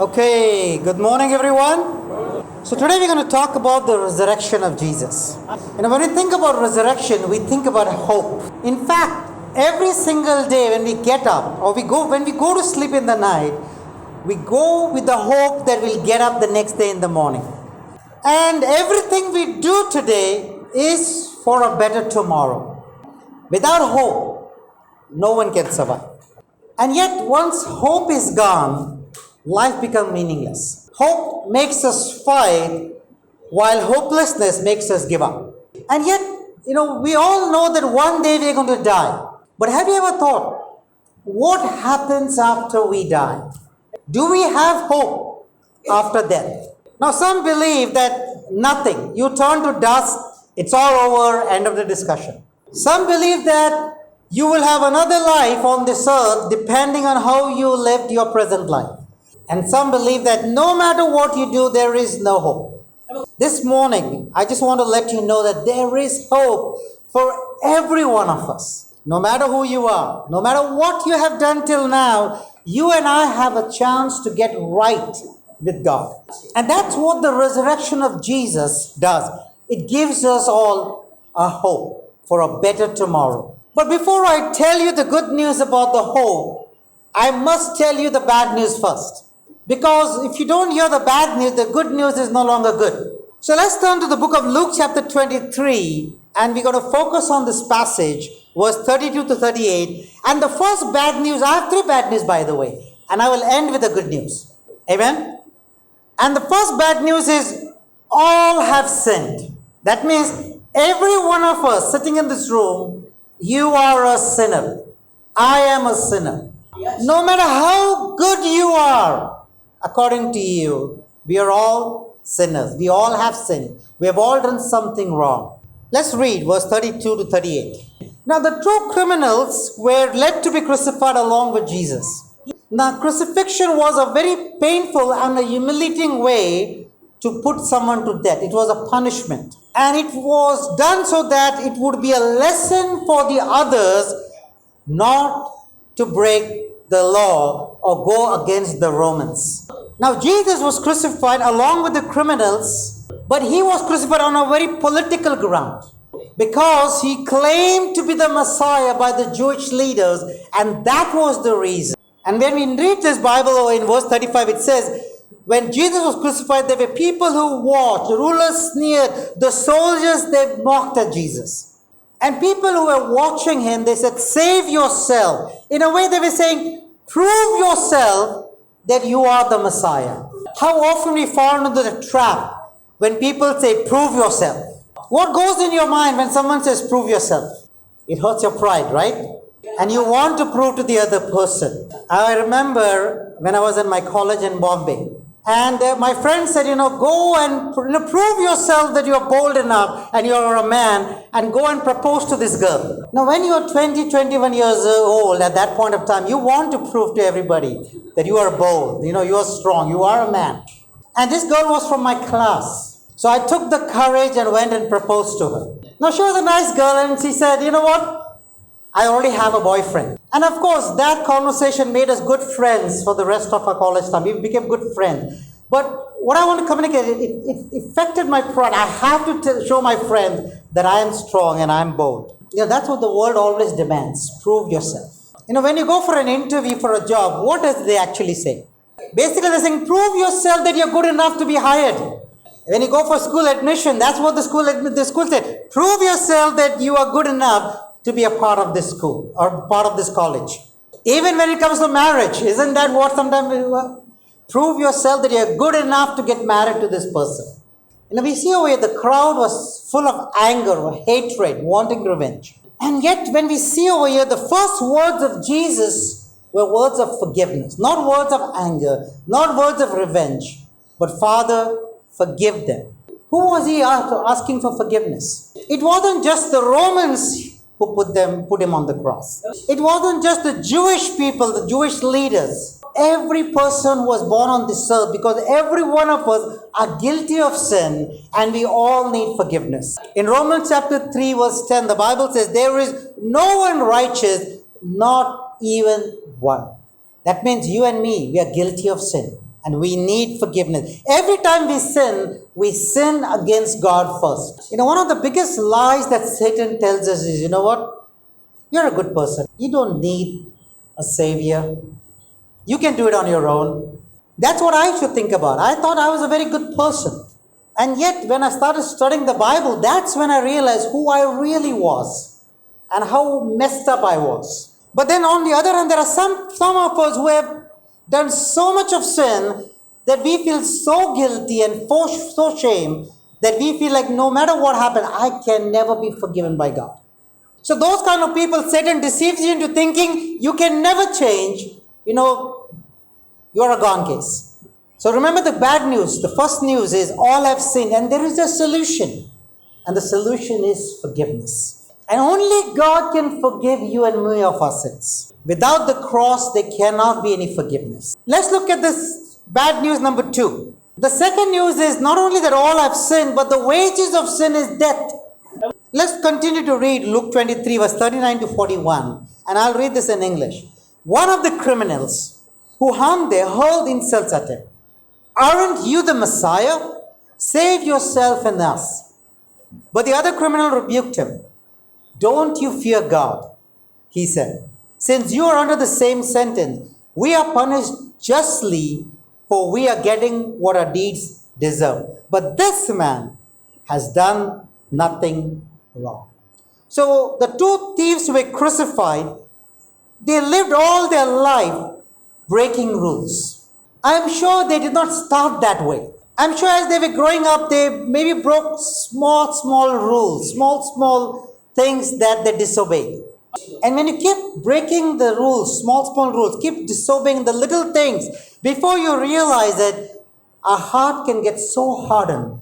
Okay, good morning, everyone. So, today we're going to talk about the resurrection of Jesus. And when we think about resurrection, we think about hope. In fact, every single day when we get up or when we go to sleep in the night, we go with the hope that we'll get up the next day in the morning. And everything we do today is for a better tomorrow. Without hope, no one can survive. And yet, once hope is gone, life becomes meaningless. Hope makes us fight, while hopelessness makes us give up. And yet, we all know that one day we are going to die. But have you ever thought, what happens after we die? Do we have hope after death? Now, some believe that nothing. You turn to dust, it's all over, end of the discussion. Some believe that you will have another life on this earth depending on how you lived your present life. And some believe that no matter what you do, there is no hope. This morning, I just want to let you know that there is hope for every one of us. No matter who you are, no matter what you have done till now, you and I have a chance to get right with God. And that's what the resurrection of Jesus does. It gives us all a hope for a better tomorrow. But before I tell you the good news about the hope, I must tell you the bad news first. Because if you don't hear the bad news, the good news is no longer good. So let's turn to the book of Luke chapter 23, and we're going to focus on this passage, verse 32 to 38. And the first bad news, I have three bad news by the way, and I will end with the good news. Amen? And the first bad news is all have sinned. That means every one of us sitting in this room, you are a sinner. I am a sinner. No matter how good you are, according to you, we are all sinners. We all have sinned. We have all done something wrong. Let's read verse 32 to 38. Now the two criminals were led to be crucified along with Jesus. Now crucifixion was a very painful and a humiliating way to put someone to death. It was a punishment. And it was done so that it would be a lesson for the others not to break the law or go against the Romans. Now Jesus was crucified along with the criminals, but he was crucified on a very political ground because he claimed to be the Messiah by the Jewish leaders, and that was the reason. And when we read this Bible in verse 35, it says, when Jesus was crucified, there were people who watched, the rulers sneered, the soldiers, they mocked at Jesus. And people who were watching him, they said, save yourself. In a way, they were saying, prove yourself that you are the Messiah. How often we fall into the trap when people say, prove yourself. What goes in your mind when someone says, prove yourself? It hurts your pride, right? And you want to prove to the other person. I remember when I was in my college in Bombay, and my friend said, go and prove yourself that you're bold enough and you're a man, and go and propose to this girl. Now, when you're 20, 21 years old, at that point of time, you want to prove to everybody that you are bold, you are strong, you are a man. And this girl was from my class. So I took the courage and went and proposed to her. Now, she was a nice girl, and she said, you know what? I already have a boyfriend. And of course, that conversation made us good friends for the rest of our college time. We became good friends. But what I want to communicate, it affected my pride. I have to show my friend that I am strong and I am bold. That's what the world always demands. Prove yourself. When you go for an interview for a job, what does they actually say? Basically, they're saying, prove yourself that you're good enough to be hired. When you go for school admission, that's what the school said. Prove yourself that you are good enough to be a part of this school or part of this college. Even when it comes to marriage, isn't that what sometimes we prove yourself that you're good enough to get married to this person? We see over here the crowd was full of anger or hatred, wanting revenge. And yet when we see over here, the first words of Jesus were words of forgiveness, not words of anger, not words of revenge, but Father, forgive them. Who was he asking for forgiveness? It wasn't just the Romans who put him on the cross. It wasn't just the Jewish people, the Jewish leaders. Every person who was born on this earth, because every one of us are guilty of sin and we all need forgiveness. In Romans chapter 3 verse 10, the Bible says, there is no one righteous, not even one. That means you and me, we are guilty of sin. And we need forgiveness. Every time we sin against God first. One of the biggest lies that Satan tells us is, what? You're a good person. You don't need a savior. You can do it on your own. That's what I should think about. I thought I was a very good person. And yet, when I started studying the Bible, that's when I realized who I really was and how messed up I was. But then on the other hand, there are some of us who have done so much of sin that we feel so guilty and so shame that we feel like no matter what happened, I can never be forgiven by God. So those kind of people, Satan deceives you into thinking you can never change. You're a gone case. So remember the bad news. The first news is all have sinned, and there is a solution. And the solution is forgiveness. And only God can forgive you and me of our sins. Without the cross, there cannot be any forgiveness. Let's look at this bad news number 2. The second news is not only that all have sinned, but the wages of sin is death. Let's continue to read Luke 23, verse 39 to 41. And I'll read this in English. One of the criminals who harmed there hurled insults at him. Aren't you the Messiah? Save yourself and us. But the other criminal rebuked him. Don't you fear God, he said. Since you are under the same sentence, we are punished justly, for we are getting what our deeds deserve. But this man has done nothing wrong. So the 2 thieves were crucified. They lived all their life breaking rules. I am sure they did not start that way. I'm sure as they were growing up, they maybe broke small rules, small things that they disobeyed. And when you keep breaking the rules, small rules, keep disobeying the little things, before you realize that our heart can get so hardened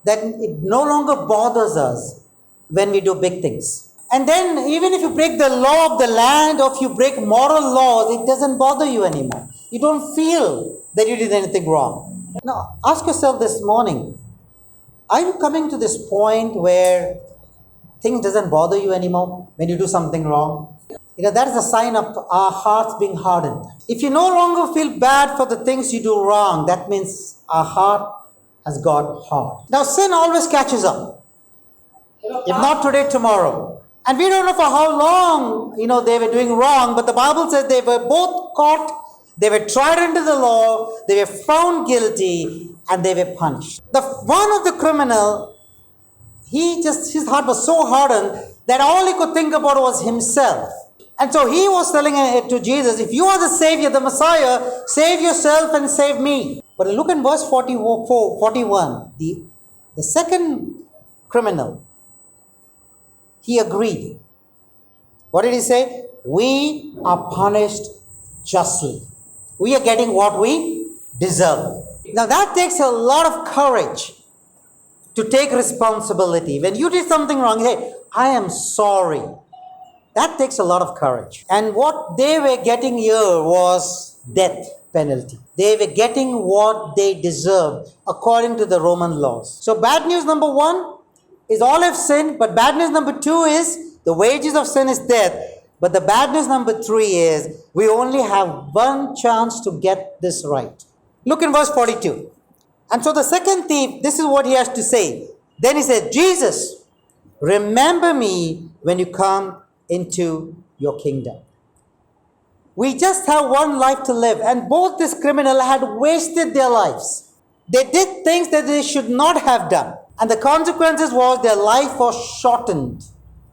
that it no longer bothers us when we do big things. And then even if you break the law of the land or if you break moral laws, it doesn't bother you anymore. You don't feel that you did anything wrong. Now, ask yourself this morning, are you coming to this point where things doesn't bother you anymore when you do something wrong? That is a sign of our hearts being hardened. If you no longer feel bad for the things you do wrong, that means our heart has got hard. Now, sin always catches up. If not today, tomorrow. And we don't know for how long, they were doing wrong, but the Bible says they were both caught, they were tried under the law, they were found guilty, and they were punished. One of the criminal, his heart was so hardened that all he could think about was himself. And so he was telling it to Jesus, if you are the Savior, the Messiah, save yourself and save me. But look in verse 41. The second criminal, he agreed. What did he say? We are punished justly. We are getting what we deserve. Now that takes a lot of courage to take responsibility. When you did something wrong, hey, I am sorry. That takes a lot of courage. And what they were getting here was death penalty. They were getting what they deserved according to the Roman laws. So bad news number 1 is all have sinned, but bad news number 2 is the wages of sin is death. But the bad news number 3 is we only have one chance to get this right. Look in verse 42. And so the second thief, this is what he has to say. Then he said, Jesus, remember me when you come into your kingdom. We just have one life to live, and both this criminal had wasted their lives. They did things that they should not have done. And the consequences was their life was shortened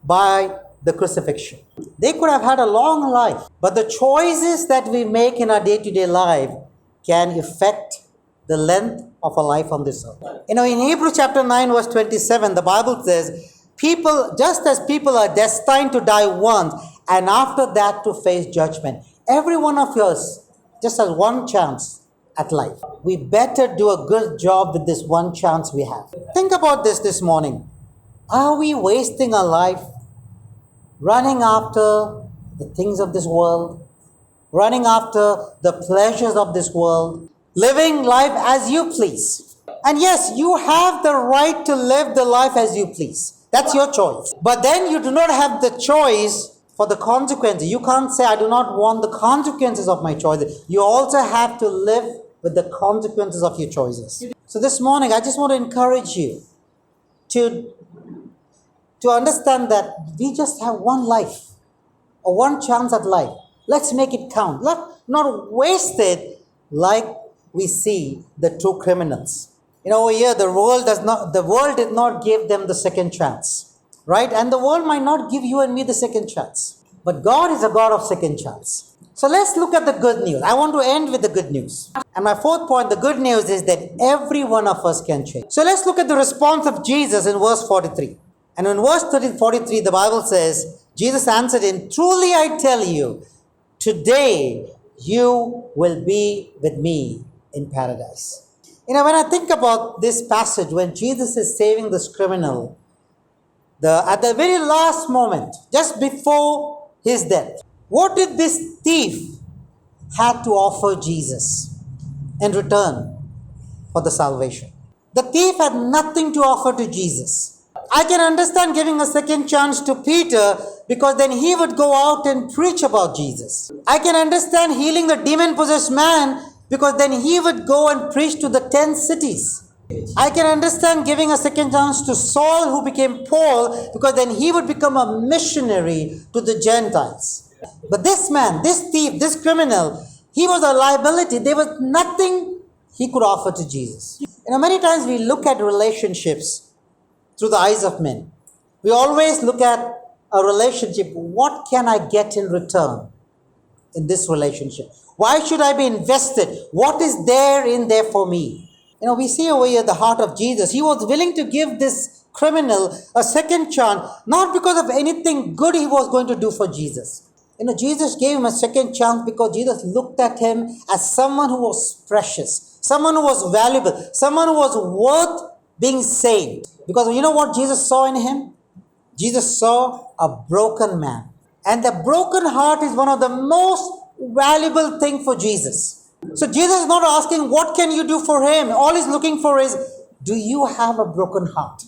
by the crucifixion. They could have had a long life, but the choices that we make in our day-to-day life can affect the length of a life on this earth. In Hebrews chapter 9 verse 27, the Bible says, just as people are destined to die once and after that to face judgment, every one of us just has one chance at life. We better do a good job with this one chance we have. Think about this morning. Are we wasting our life running after the things of this world, running after the pleasures of this world, living life as you please? And yes, you have the right to live the life as you please. That's your choice. But then you do not have the choice for the consequences. You can't say, I do not want the consequences of my choice. You also have to live with the consequences of your choices. So this morning, I just want to encourage you to, to understand that we just have one life, or one chance at life. Let's make it count. Let not waste it like we see the two criminals. Over here the world did not give them the second chance. Right? And the world might not give you and me the second chance. But God is a God of second chance. So let's look at the good news. I want to end with the good news. And my fourth point, the good news is that every one of us can change. So let's look at the response of Jesus in verse 43. And in verse 43, the Bible says, Jesus answered him, "Truly I tell you, today you will be with me in paradise." When I think about this passage, when Jesus is saving this criminal, at the very last moment, just before his death, what did this thief have to offer Jesus in return for the salvation? The thief had nothing to offer to Jesus. I can understand giving a second chance to Peter, because then he would go out and preach about Jesus. I can understand healing the demon-possessed man, because then he would go and preach to the 10 cities. I can understand giving a second chance to Saul, who became Paul, because then he would become a missionary to the Gentiles. But this man, this thief, this criminal, he was a liability. There was nothing he could offer to Jesus. Many times we look at relationships through the eyes of men. We always look at a relationship. What can I get in return in this relationship? Why should I be invested? What is there in there for me? We see over here the heart of Jesus. He was willing to give this criminal a second chance, not because of anything good he was going to do for Jesus. Jesus gave him a second chance because Jesus looked at him as someone who was precious, someone who was valuable, someone who was worth being saved. Because you know what Jesus saw in him? Jesus saw a broken man. And the broken heart is one of the most valuable things for Jesus. So Jesus is not asking, what can you do for him? All he's looking for is, do you have a broken heart?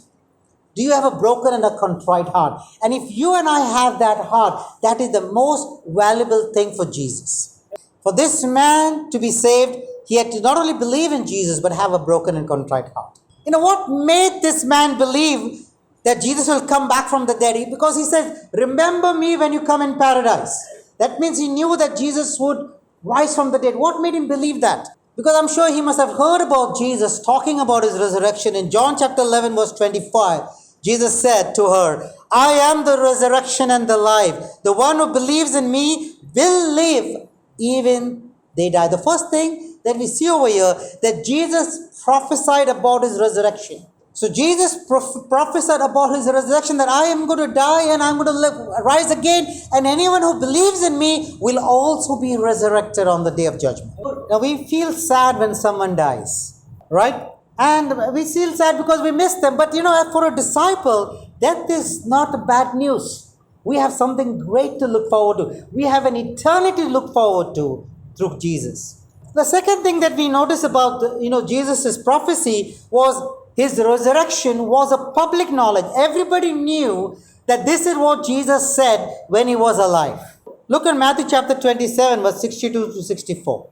Do you have a broken and a contrite heart? And if you and I have that heart, that is the most valuable thing for Jesus. For this man to be saved, he had to not only believe in Jesus, but have a broken and contrite heart. What made this man believe that Jesus will come back from the dead? Because he said, remember me when you come in paradise. That means he knew that Jesus would rise from the dead. What made him believe that? Because I'm sure he must have heard about Jesus talking about his resurrection. In John chapter 11 verse 25, Jesus said to her, I am the resurrection and the life. The one who believes in me will live even they die. The first thing that we see over here, that Jesus prophesied about his resurrection. So Jesus prophesied about his resurrection, that I am going to die and I'm going to rise again, and anyone who believes in me will also be resurrected on the day of judgment. Now we feel sad when someone dies, right? And we feel sad because we miss them. But for a disciple, death is not bad news. We have something great to look forward to. We have an eternity to look forward to through Jesus. The second thing that we notice about Jesus' prophecy was his resurrection was a public knowledge. Everybody knew that this is what Jesus said when he was alive. Look at Matthew chapter 27, verse 62 to 64.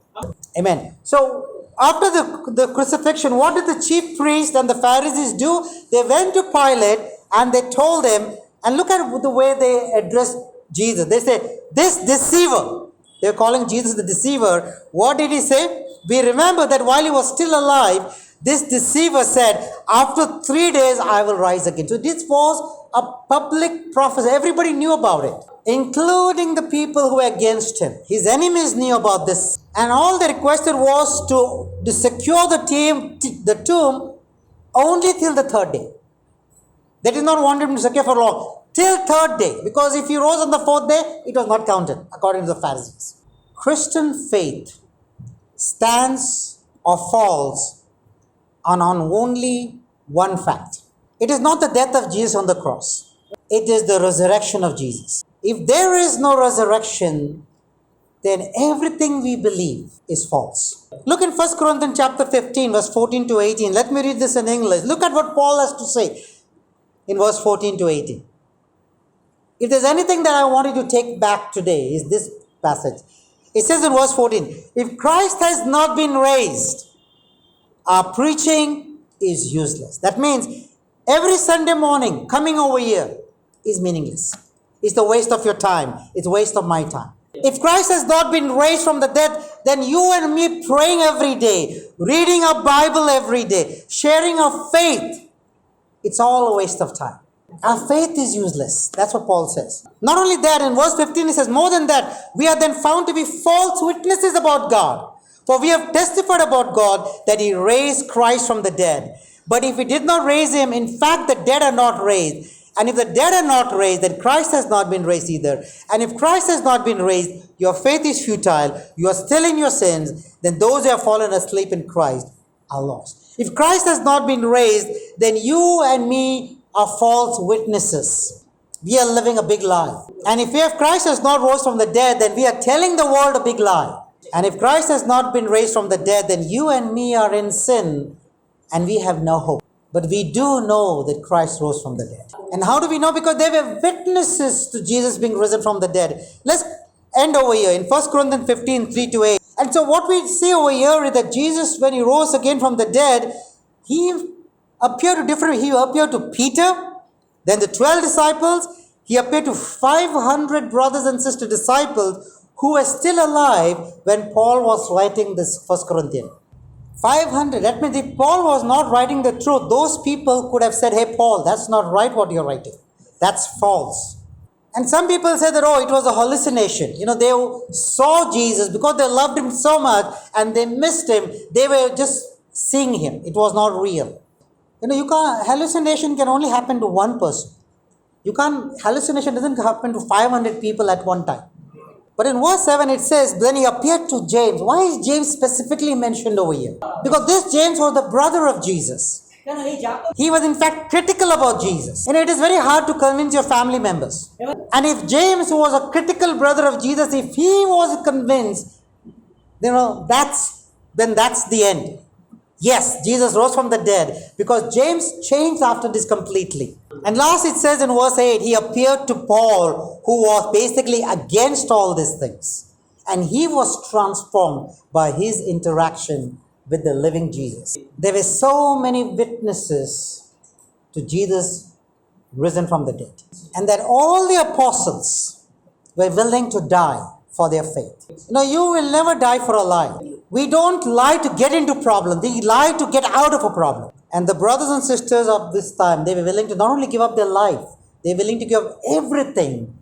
Amen. So after the crucifixion, what did the chief priests and the Pharisees do? They went to Pilate and they told him, and look at the way they addressed Jesus. They say, this deceiver. They're calling Jesus the deceiver. What did he say? We remember that while he was still alive, this deceiver said, after 3 days I will rise again. So this was a public prophecy. Everybody knew about it, including the people who were against him. His enemies knew about this. And all they requested was to secure the tomb only till the third day. They did not want him to secure for long. Till third day. Because if he rose on the fourth day, it was not counted, according to the Pharisees. Christian faith stands or falls on only one fact. It is not the death of Jesus on the cross. It is the resurrection of Jesus. If there is no resurrection, then everything we believe is false. Look in 1 Corinthians chapter 15, verse 14 to 18. Let me read this in English. Look at what Paul has to say in verse 14 to 18. If there's anything that I want you to take back today, is this passage. It says in verse 14, if Christ has not been raised, our preaching is useless. That means every Sunday morning coming over here is meaningless. It's the waste of your time. It's a waste of my time. If Christ has not been raised from the dead, then you and me praying every day, reading our Bible every day, sharing our faith, it's all a waste of time. Our faith is useless. That's what Paul says. Not only that, in verse 15 he says, more than that, we are then found to be false witnesses about God. For we have testified about God that he raised Christ from the dead. But if he did not raise him, in fact the dead are not raised. And if the dead are not raised, then Christ has not been raised either. And if Christ has not been raised, your faith is futile. You are still in your sins. Then those who have fallen asleep in Christ are lost. If Christ has not been raised, then you and me are false witnesses. We are living a big lie. And if Christ has not rose from the dead, then we are telling the world a big lie. And if Christ has not been raised from the dead, then you and me are in sin and we have no hope. But we do know that Christ rose from the dead. And how do we know? Because they were witnesses to Jesus being risen from the dead. Let's end over here in 1 Corinthians 15, 3-8. And so what we see over here is that Jesus, when he rose again from the dead, he appeared to Peter, then the 12 disciples. He appeared to 500 brothers and sister disciples who were still alive when Paul was writing this 1 Corinthians. 500. That means if Paul was not writing the truth, those people could have said, hey Paul, that's not right what you're writing. That's false. And some people say that, it was a hallucination. They saw Jesus because they loved him so much and they missed him. They were just seeing him. It was not real. Hallucination can only happen to one person. Hallucination doesn't happen to 500 people at one time. But in verse 7 it says, then he appeared to James. Why is James specifically mentioned over here? Because this James was the brother of Jesus. He was in fact critical about Jesus. It is very hard to convince your family members. And if James, who was a critical brother of Jesus, if he was convinced, that's the end. Yes, Jesus rose from the dead, because James changed after this completely. And last it says in verse 8, he appeared to Paul, who was basically against all these things. And he was transformed by his interaction with the living Jesus. There were so many witnesses to Jesus risen from the dead. And that all the apostles were willing to die for their faith. You will never die for a lie. We don't lie to get into problems. We lie to get out of a problem. And the brothers and sisters of this time, they were willing to not only give up their life, they were willing to give up everything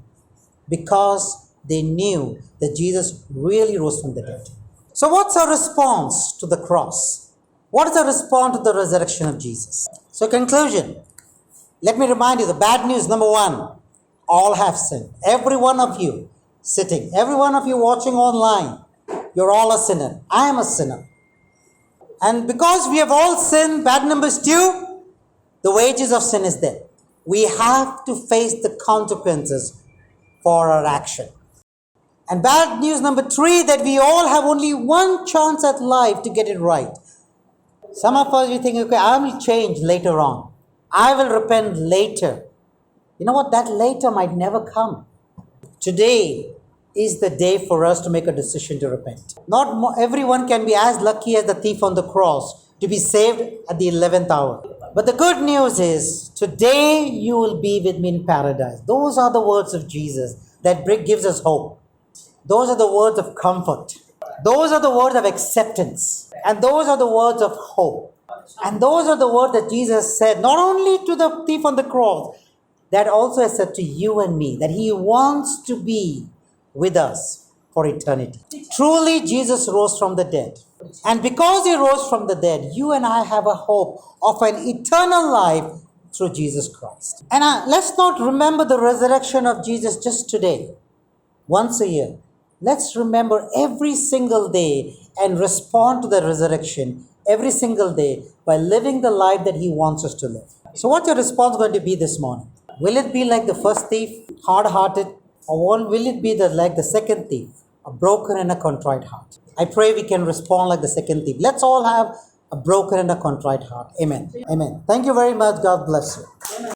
because they knew that Jesus really rose from the dead. So what's our response to the cross? What is our response to the resurrection of Jesus? So conclusion, let me remind you the bad news. Number one, all have sinned. Every one of you sitting, every one of you watching online, you're all a sinner. I am a sinner. And because we have all sinned, bad numbers two, the wages of sin is death. We have to face the consequences for our action. And bad news number three, that we all have only one chance at life to get it right. Some of us, we think, okay, I will change later on. I will repent later. You know what? That later might never come. Today is the day for us to make a decision to repent. Everyone can be as lucky as the thief on the cross to be saved at the 11th hour. But the good news is, today you will be with me in paradise. Those are the words of Jesus that gives us hope. Those are the words of comfort. Those are the words of acceptance. And those are the words of hope. And those are the words that Jesus said, not only to the thief on the cross, that also is said to you and me, that he wants to be with us for eternity. Truly, Jesus rose from the dead. And because he rose from the dead, you and I have a hope of an eternal life through Jesus Christ. And let's not remember the resurrection of Jesus just today, once a year. Let's remember every single day and respond to the resurrection every single day by living the life that he wants us to live. So what's your response going to be this morning? Will it be like the first thief, hard-hearted? Or will it be like the second thief, a broken and a contrite heart? I pray we can respond like the second thief. Let's all have a broken and a contrite heart. Amen. Amen. Thank you very much. God bless you.